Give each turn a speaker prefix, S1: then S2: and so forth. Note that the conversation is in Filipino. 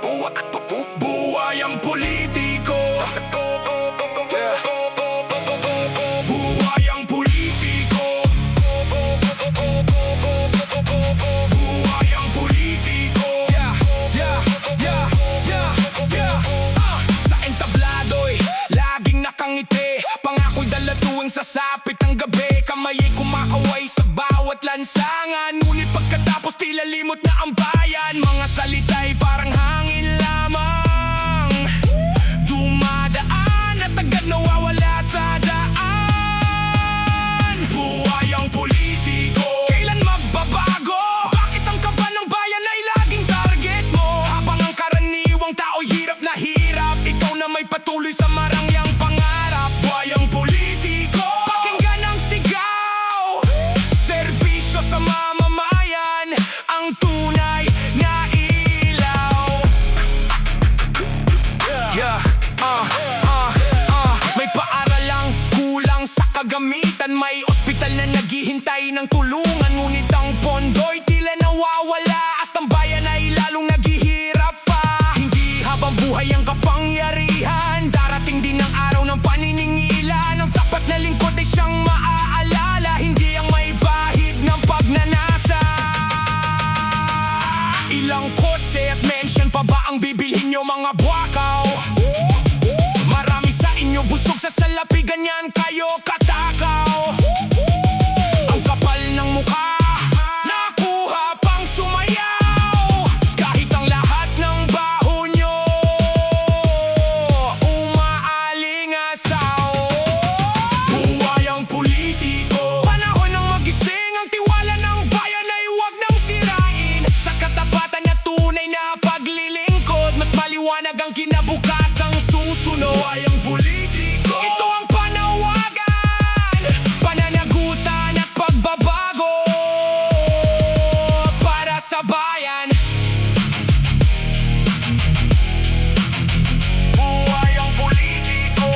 S1: Buhay ang politiko. Buhay ang politiko. Buhay ang politiko. Sa entablado'y laging nakangiti, pangako'y dala tuwing sasapit ang gabi. Kamay'y kumakaway sa bawat lansangan, ngunit pagkatapos tila limot na ang bayan. Mga salita'y parang hangin lamang, dumadaan at agad nawawala sa daan. Buhay ang politiko, kailan magbabago? Bakit ang kaba ng bayan ay laging target mo? Habang ang karaniwang tao'y hirap na hirap, ikaw na may patuloy sa marangyang pangarap. Buhay ang politiko, pakinggan ang sigaw, serbisyo sa mamamayan, ang tunay na ilaw. May paaralang kulang sa kagamitan, may ospital na naghihintay ng tulungan, ngunit ang pondo'y tila nawawala at ang bayan ay lalong naghihirap pa. Hindi habang buhay ang kapangyarihan, darating din ang araw ng paniningilan. Ang tapat na lingkod ay siyang maaalala, hindi ang may bahid ng pagnanasa. Ilang kotse at mention pa ba ang bibilhin nyo, mga buwakaw? Marami sa inyo busog sa salapi, ganyan kayo katakaw. Ang kapal ng mukha, nakuha pang sumayaw. Kahit ang lahat ng baho nyo umaalingasaw. Buhay ang politiko, panahon ng magising, ang tiwala ng bayan ay huwag nang sirain. Sa katapatan at tunay na paglilingkod, mas maliwanag ang kinabukasang susunod. Buhay ang politiko, ito ang panawagan, pananagutan at pagbabago para sa bayan. Buhay ang politiko.